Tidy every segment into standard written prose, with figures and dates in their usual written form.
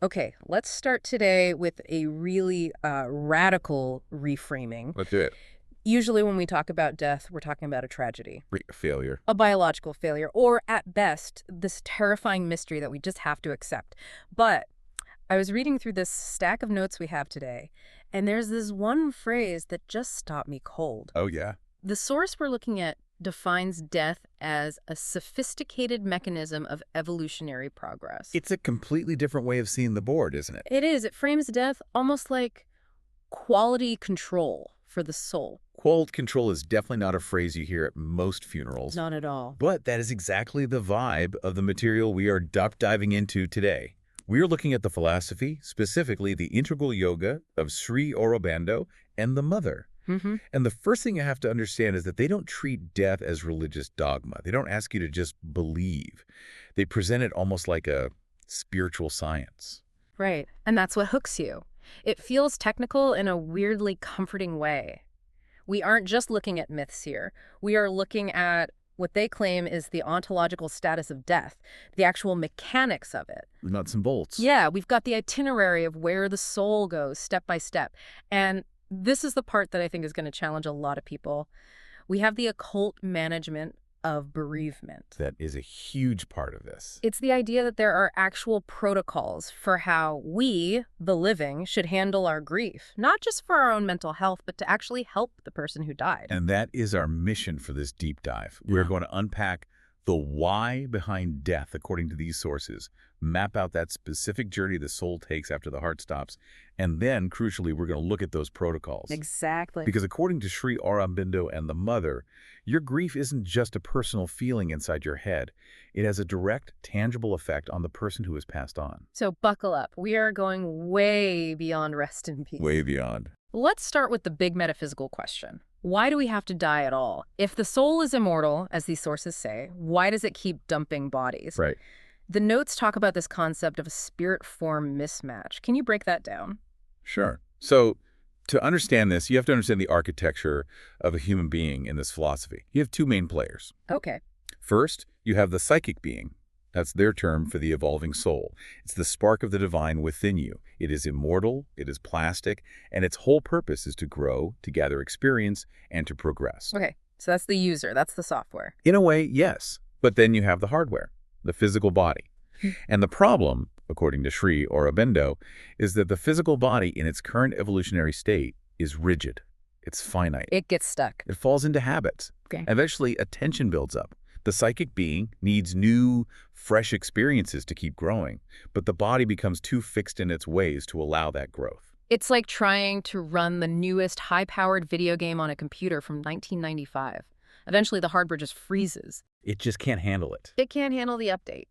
Okay, let's start today with a really radical reframing. Let's do it. Usually, when we talk about death, we're talking about a tragedy, Failure. a biological failure, or at best, this terrifying mystery that we just have to accept. But I was reading through this stack of notes we have today, and there's this one phrase that just stopped me cold. Oh, yeah. The source we're looking at defines death as a sophisticated mechanism of evolutionary progress. It's a completely different way of seeing the board, isn't it? It is. It frames death almost like quality control for the soul. Quality control is definitely not a phrase you hear at most funerals, Not at all. but that is exactly the vibe of the material we are diving into today. We are looking at the philosophy, specifically the integral yoga of Sri Aurobindo and the Mother. Mm-hmm. And the first thing you have to understand is that they don't treat death as religious dogma. They don't ask you to just believe. They present it almost like a spiritual science. Right. And that's what hooks you. It feels technical in a weirdly comforting way. We aren't just looking at myths here. We are looking at what they claim is the ontological status of death, the actual mechanics of it. Nuts and bolts. Yeah, we've got the itinerary of where the soul goes step by step. And this is the part that I think is going to challenge a lot of people. We have the occult management of bereavement. That is a huge part of this. It's the idea that there are actual protocols for how we, the living, should handle our grief, not just for our own mental health, but to actually help the person who died. And that is our mission for this deep dive. We're going to unpack the why behind death according to these sources, map out that specific journey the soul takes after the heart stops, and then, crucially, we're going to look at those protocols. Exactly. Because according to Sri Aurobindo and the Mother, your grief isn't just a personal feeling inside your head. It has a direct, tangible effect on the person who has passed on. So buckle up. We are going way beyond rest in peace. Way beyond. Let's start with the big metaphysical question. Why do we have to die at all? If the soul is immortal, as these sources say, why does it keep dumping bodies? Right. The notes talk about this concept of a spirit-form mismatch. Can you break that down? Sure. So to understand this, you have to understand the architecture of a human being in this philosophy. You have two main players. Okay. First, you have the psychic being. That's their term for the evolving soul. It's the spark of the divine within you. It is immortal, it is plastic, and its whole purpose is to grow, to gather experience, and to progress. Okay, so that's the user, that's the software. In a way, yes. But then you have the hardware, the physical body. And the problem, according to Sri Aurobindo, is that the physical body in its current evolutionary state is rigid. It's finite. It gets stuck. It falls into habits. Okay. Eventually, a tension builds up. The psychic being needs new, fresh experiences to keep growing, but the body becomes too fixed in its ways to allow that growth. It's like trying to run the newest high-powered video game on a computer from 1995. Eventually, the hardware just freezes. It just can't handle it. It can't handle the update.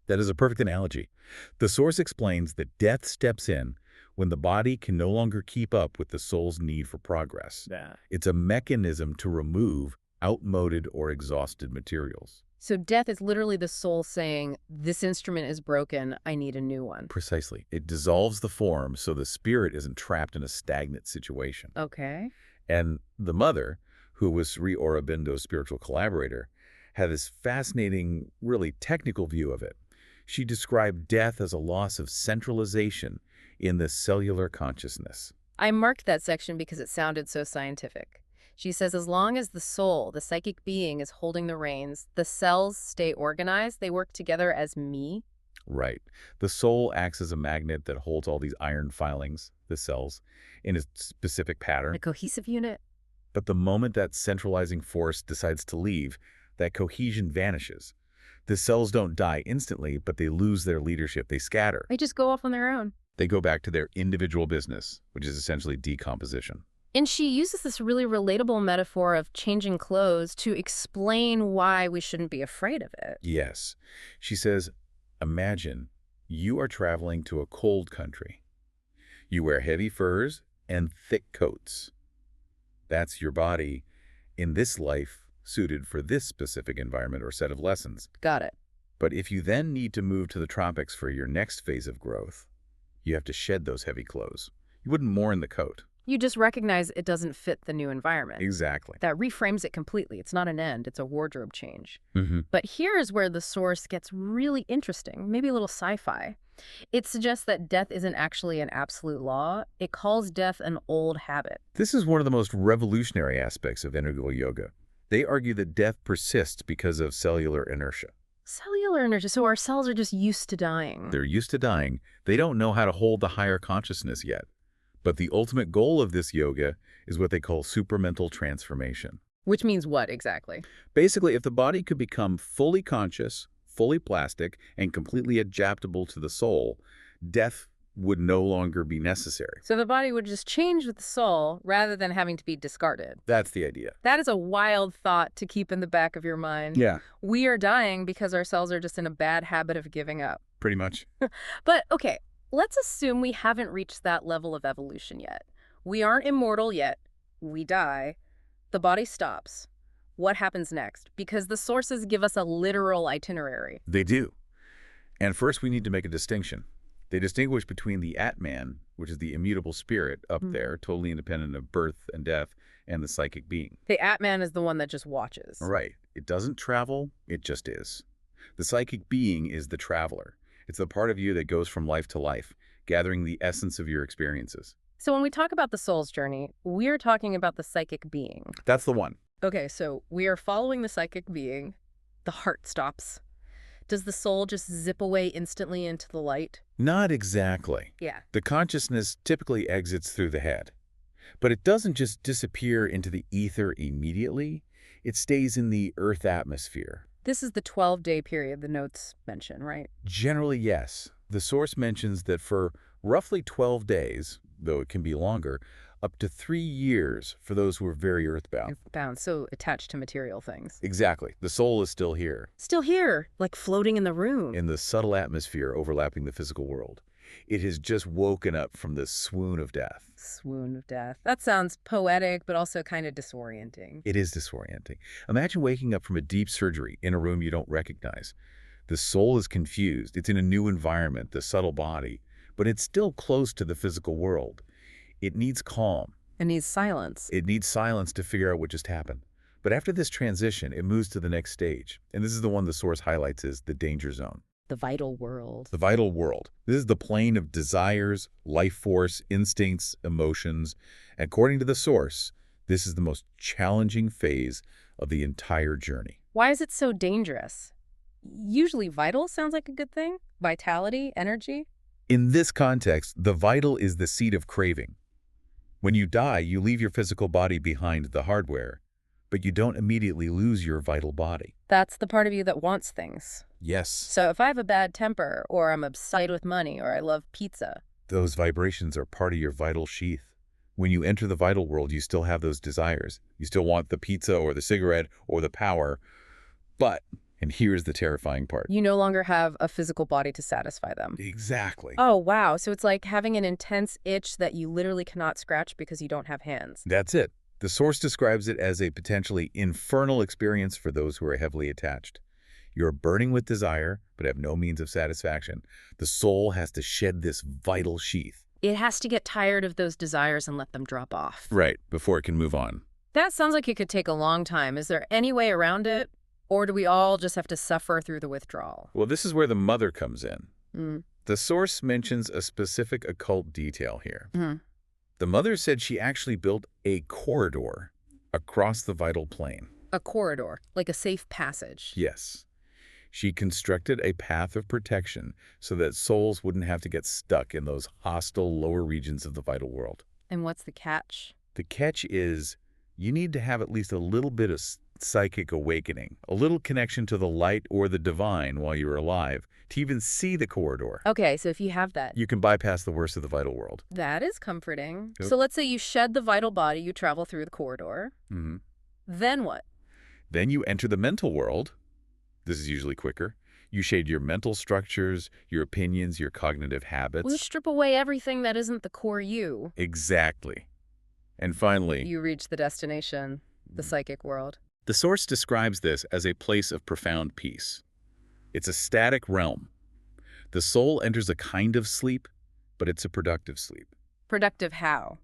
That is a perfect analogy. The source explains that death steps in when the body can no longer keep up with the soul's need for progress. Yeah. It's a mechanism to remove outmoded or exhausted materials. So death is literally the soul saying, this instrument is broken, I need a new one. Precisely. It dissolves the form so the spirit isn't trapped in a stagnant situation. Okay. And the Mother, who was Sri Aurobindo's spiritual collaborator, had this fascinating, really technical view of it. She described death as a loss of centralization in the cellular consciousness. I marked that section because it sounded so scientific. She says as long as the soul, the psychic being, is holding the reins, the cells stay organized, they work together as me. Right. The soul acts as a magnet that holds all these iron filings, the cells, in a specific pattern. A cohesive unit. But the moment that centralizing force decides to leave, that cohesion vanishes. The cells don't die instantly, but they lose their leadership. They scatter. They just go off on their own. They go back to their individual business, which is essentially decomposition. And she uses this really relatable metaphor of changing clothes to explain why we shouldn't be afraid of it. Yes. She says, imagine you are traveling to a cold country. You wear heavy furs and thick coats. That's your body in this life suited for this specific environment or set of lessons. Got it. But if you then need to move to the tropics for your next phase of growth, you have to shed those heavy clothes. You wouldn't mourn the coat. You just recognize it doesn't fit the new environment. Exactly. That reframes it completely. It's not an end, it's a wardrobe change. Mm-hmm. But here's where the source gets really interesting, maybe a little sci-fi. It suggests that death isn't actually an absolute law. It calls death an old habit. This is one of the most revolutionary aspects of integral yoga. They argue that death persists because of cellular inertia. Cellular inertia, so our cells are just used to dying. They're used to dying. They don't know how to hold the higher consciousness yet. But the ultimate goal of this yoga is what they call supramental transformation. Which means what exactly? Basically, if the body could become fully conscious, fully plastic, and completely adaptable to the soul, death would no longer be necessary. So the body would just change with the soul rather than having to be discarded. That's the idea. That is a wild thought to keep in the back of your mind. Yeah, We are dying because our cells are just in a bad habit of giving up. pretty much. But okay, let's assume we haven't reached that level of evolution yet. We aren't immortal yet. We die. The body stops. What happens next? Because the sources give us a literal itinerary. They do. And first, we need to make a distinction. They distinguish between the Atman, which is the immutable spirit up there, totally independent of birth and death, and the psychic being. The Atman is the one that just watches. Right. It doesn't travel, it just is. The psychic being is the traveler. It's the part of you that goes from life to life, gathering the essence of your experiences. So when we talk about the soul's journey, we are talking about the psychic being. That's the one. Okay, so we are following the psychic being. The heart stops. Does the soul just zip away instantly into the light? Not exactly. Yeah. The consciousness typically exits through the head. But it doesn't just disappear into the ether immediately. It stays in the Earth atmosphere. This is the 12-day period the notes mention, right? Generally, yes. The source mentions that for roughly 12 days, though it can be longer, up to 3 years for those who are very earthbound. Bound, so attached to material things. Exactly. The soul is still here, Still here, like floating in the room. in the subtle atmosphere overlapping the physical world. It has just woken up from the swoon of death. Swoon of death. That sounds poetic, but also kind of disorienting. It is disorienting. Imagine waking up from a deep surgery in a room you don't recognize. The soul is confused. It's in a new environment, the subtle body, but it's still close to the physical world. It needs calm. It needs silence. It needs silence to figure out what just happened. But after this transition, it moves to the next stage. And this is the one the source highlights as the danger zone. The vital world. The vital world. This is the plane of desires, life force, instincts, emotions. According to the source, this is the most challenging phase of the entire journey. Why is it so dangerous? Usually vital sounds like a good thing. Vitality, energy. In this context, the vital is the seat of craving. When you die, you leave your physical body behind the hardware, but you don't immediately lose your vital body. That's the part of you that wants things. Yes, So if I have a bad temper, or I'm obsessed with money, or I love pizza, those vibrations are part of your vital sheath. When you enter the vital world, you still have those desires. You still want the pizza or the cigarette or the power. But, and here's the terrifying part. you no longer have a physical body to satisfy them. Exactly. Oh, wow. So it's like having an intense itch that you literally cannot scratch because you don't have hands. That's it. The source describes it as a potentially infernal experience for those who are heavily attached. You're burning with desire, but have no means of satisfaction. The soul has to shed this vital sheath. It has to get tired of those desires and let them drop off. Right, before it can move on. That sounds like it could take a long time. Is there any way around it? Or do we all just have to suffer through the withdrawal? Well, this is where the mother comes in. Mm. The source mentions a specific occult detail here. Mm. The mother said she actually built a corridor across the vital plane. A corridor, like a safe passage. Yes. She constructed a path of protection so that souls wouldn't have to get stuck in those hostile lower regions of the vital world. And what's the catch? The catch is you need to have at least a little bit of psychic awakening, a little connection to the light or the divine while you're alive to even see the corridor. Okay, so if you have that, You can bypass the worst of the vital world. that is comforting. Yep. So let's say you shed the vital body, you travel through the corridor. Mm-hmm. Then what? Then you enter the mental world. This is usually quicker. You shade your mental structures, your opinions, your cognitive habits. We strip away everything that isn't the core you. Exactly. And finally, You reach the destination, the psychic world. the source describes this as a place of profound peace. It's a static realm. The soul enters a kind of sleep, but it's a productive sleep. Productive how?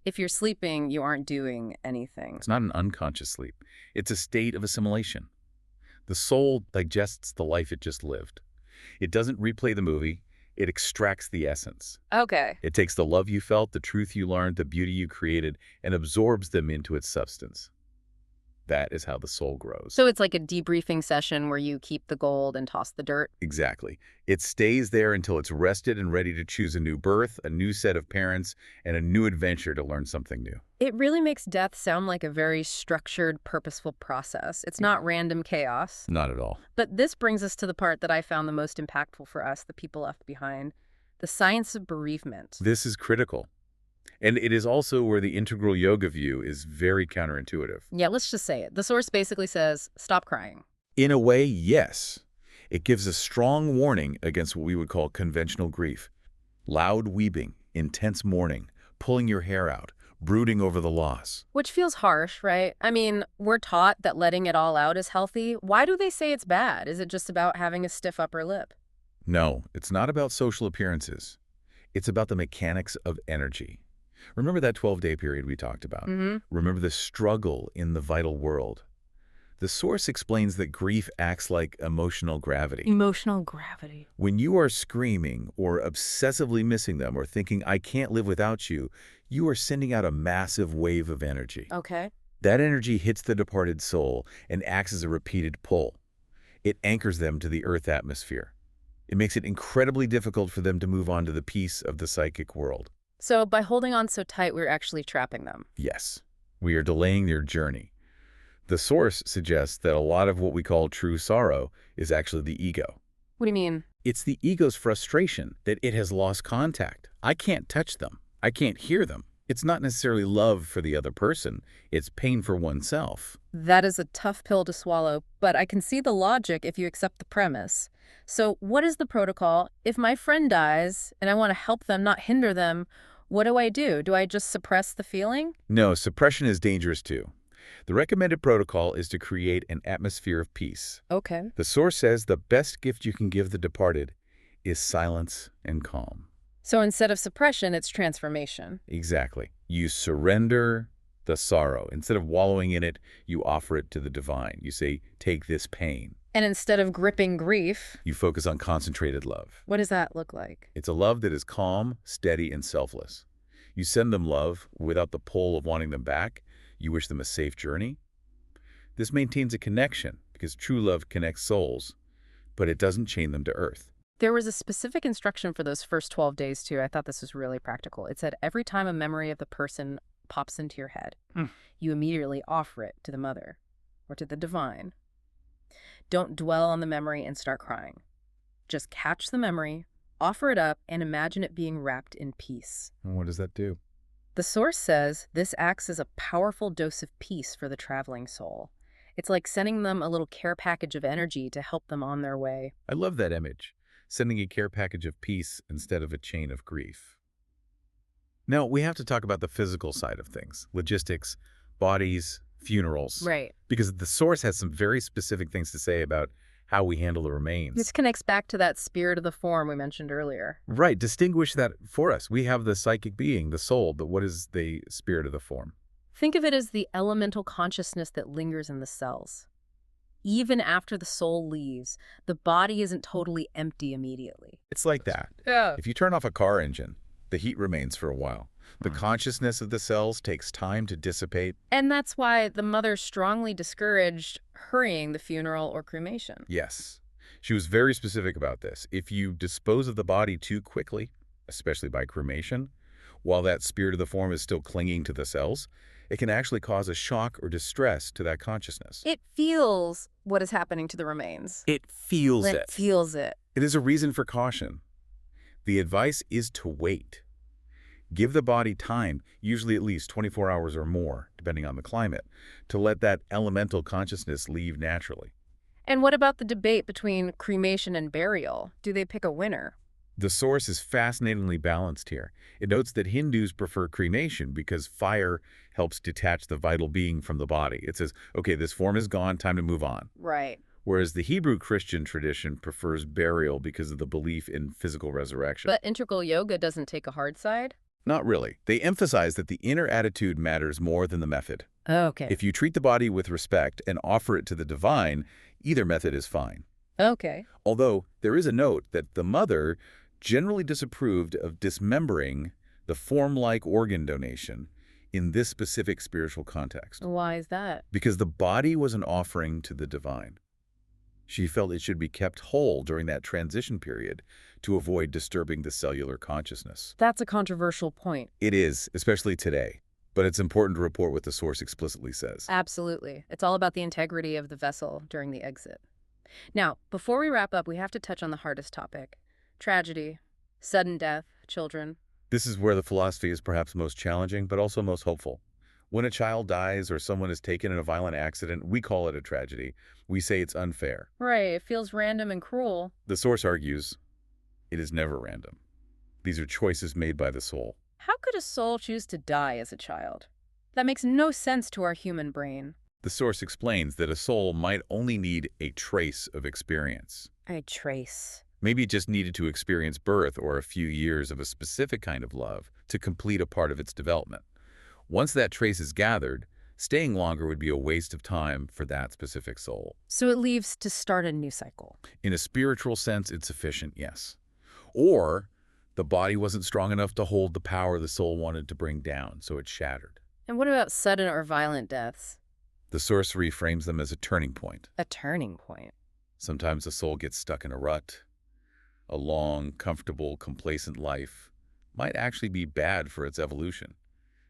If you're sleeping, you aren't doing anything. It's not an unconscious sleep. It's a state of assimilation. The soul digests the life it just lived. It doesn't replay the movie. It extracts the essence. Okay. It takes the love you felt, the truth you learned, the beauty you created, and absorbs them into its substance. That is how the soul grows. So it's like a debriefing session where you keep the gold and toss the dirt? Exactly. It stays there until it's rested and ready to choose a new birth, a new set of parents, and a new adventure to learn something new. It really makes death sound like a very structured, purposeful process. It's not random chaos. Not at all. But this brings us to the part that I found the most impactful for us, the people left behind, the science of bereavement. This is critical. And it is also where the integral yoga view is very counterintuitive. Yeah, let's just say it. The source basically says, stop crying. In a way, yes. It gives a strong warning against what we would call conventional grief. Loud weeping, intense mourning, pulling your hair out, brooding over the loss. Which feels harsh, right? I mean, we're taught that letting it all out is healthy. Why do they say it's bad? Is it just about having a stiff upper lip? No, it's not about social appearances. It's about the mechanics of energy. Remember that 12-day period we talked about? Remember the struggle in the vital world. The source explains that grief acts like emotional gravity. Emotional gravity. When you are screaming or obsessively missing them or thinking, I can't live without you, you are sending out a massive wave of energy. Okay. That energy hits the departed soul and acts as a repeated pull. It anchors them to the earth atmosphere. It makes it incredibly difficult for them to move on to the peace of the psychic world. So by holding on so tight, we're actually trapping them. Yes, we are delaying their journey. The source suggests that a lot of what we call true sorrow is actually the ego. What do you mean? It's the ego's frustration that it has lost contact. I can't touch them. I can't hear them. It's not necessarily love for the other person. It's pain for oneself. That is a tough pill to swallow, but I can see the logic if you accept the premise. So what is the protocol? If my friend dies and I want to help them, not hinder them, what do? Do I just suppress the feeling? No, suppression is dangerous too. The recommended protocol is to create an atmosphere of peace. Okay. The source says the best gift you can give the departed is silence and calm. So instead of suppression, it's transformation. Exactly. You surrender the sorrow. Instead of wallowing in it, you offer it to the divine. You say, take this pain. And instead of gripping grief, You focus on concentrated love. what does that look like? It's a love that is calm, steady, and selfless. You send them love without the pull of wanting them back. You wish them a safe journey. This maintains a connection because true love connects souls, but it doesn't chain them to earth. There was a specific instruction for those first 12 days, too. I thought this was really practical. It said every time a memory of the person pops into your head, you immediately offer it to the mother or to the divine. Don't dwell on the memory and start crying. Just catch the memory, offer it up, and imagine it being wrapped in peace. And what does that do? The source says this acts as a powerful dose of peace for the traveling soul. It's like sending them a little care package of energy to help them on their way. I love that image, sending a care package of peace instead of a chain of grief. Now, we have to talk about the physical side of things, logistics, bodies, funerals. Right. Because the source has some very specific things to say about how we handle the remains. This connects back to that spirit of the form we mentioned earlier. Right, distinguish that for us. We have the psychic being, the soul, but what is the spirit of the form? Think of it as the elemental consciousness that lingers in the cells. Even after the soul leaves, the body isn't totally empty immediately. It's like that. Yeah. If you turn off a car engine, the heat remains for a while. The consciousness of the cells takes time to dissipate. And that's why the mother strongly discouraged hurrying the funeral or cremation. Yes. She was very specific about this. If you dispose of the body too quickly, especially by cremation, while that spirit of the form is still clinging to the cells, it can actually cause a shock or distress to that consciousness. It feels what is happening to the remains. It feels It it. feels it. It is a reason for caution. The advice is to wait. Give the body time, usually at least 24 hours or more, depending on the climate, to let that elemental consciousness leave naturally. And what about the debate between cremation and burial? Do they pick a winner? The source is fascinatingly balanced here. It notes that Hindus prefer cremation because fire helps detach the vital being from the body. It says, okay, this form is gone, time to move on. Right. Whereas the Hebrew Christian tradition prefers burial because of the belief in physical resurrection. But integral yoga doesn't take a hard side? Not really. They emphasize that the inner attitude matters more than the method. Okay. If you treat the body with respect and offer it to the divine, either method is fine. Okay. Although there is a note that the mother generally disapproved of dismembering the form-like organ donation in this specific spiritual context, Why is that? because the body was an offering to the divine. She felt it should be kept whole during that transition period to avoid disturbing the cellular consciousness. That's a controversial point. It is, especially today, but it's important to report what the source explicitly says. Absolutely. It's all about the integrity of the vessel during the exit. Now, before we wrap up, we have to touch on the hardest topic. Tragedy, sudden death, children. This is where the philosophy is perhaps most challenging, but also most hopeful. When a child dies or someone is taken in a violent accident, we call it a tragedy. We say it's unfair. Right, it feels random and cruel. The source argues it is never random. These are choices made by the soul. How could a soul choose to die as a child? That makes no sense to our human brain. The source explains that a soul might only need a trace of experience. A trace. Maybe it just needed to experience birth or a few years of a specific kind of love to complete a part of its development. Once that trace is gathered, staying longer would be a waste of time for that specific soul. So it leaves to start a new cycle. In a spiritual sense, it's sufficient, yes. Or the body wasn't strong enough to hold the power the soul wanted to bring down, so it shattered. And what about sudden or violent deaths? The source reframes them as a turning point. A turning point. Sometimes the soul gets stuck in a rut. A long, comfortable, complacent life might actually be bad for its evolution.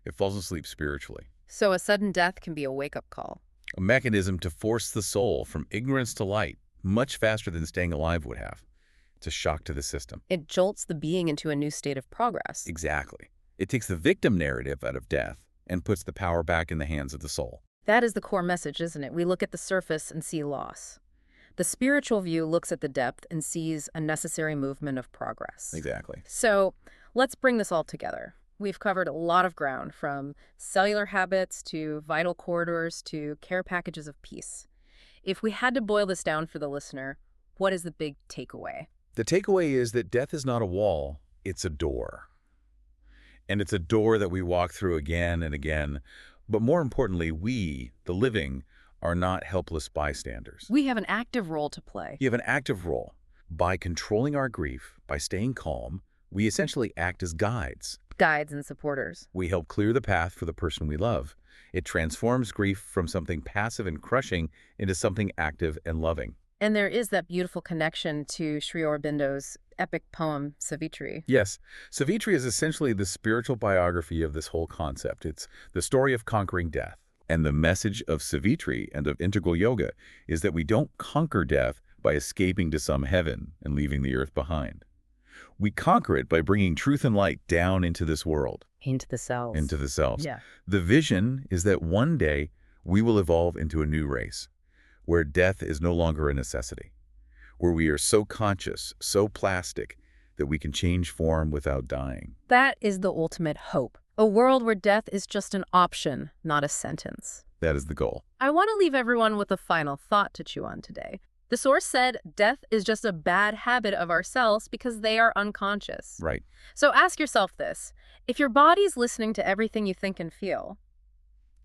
It falls asleep spiritually. So a sudden death can be a wake-up call. A mechanism to force the soul from ignorance to light, much faster than staying alive would have. It's a shock to the system. It jolts the being into a new state of progress. Exactly. It takes the victim narrative out of death and puts the power back in the hands of the soul. That is the core message, isn't it? We look at the surface and see loss. The spiritual view looks at the depth and sees a necessary movement of progress. Exactly. So let's bring this all together. We've covered a lot of ground, from cellular habits to vital corridors to care packages of peace. If we had to boil this down for the listener, what is the big takeaway? The takeaway is that death is not a wall, it's a door. And it's a door that we walk through again and again. But more importantly, we, the living, are not helpless bystanders. We have an active role to play. You have an active role. By controlling our grief, by staying calm, we essentially act as guides. Guides and supporters. We help clear the path for the person we love. It transforms grief from something passive and crushing into something active and loving. And there is that beautiful connection to Sri Aurobindo's epic poem, Savitri. Yes, Savitri is essentially the spiritual biography of this whole concept. It's the story of conquering death. And the message of Savitri and of integral yoga is that we don't conquer death by escaping to some heaven and leaving the earth behind. We conquer it by bringing truth and light down into this world. Into the cells. Into the selves. Yeah. The vision is that one day we will evolve into a new race, where death is no longer a necessity, where we are so conscious, so plastic, that we can change form without dying. That is the ultimate hope. A world where death is just an option, not a sentence. That is the goal. I want to leave everyone with a final thought to chew on today. The source said death is just a bad habit of our cells because they are unconscious. Right. So ask yourself this. If your body's listening to everything you think and feel,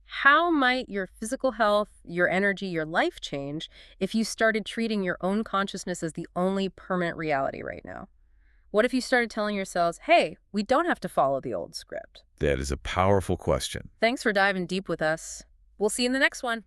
how might your physical health, your energy, your life change if you started treating your own consciousness as the only permanent reality right now? What if you started telling yourselves, hey, we don't have to follow the old script? That is a powerful question. Thanks for diving deep with us. We'll see you in the next one.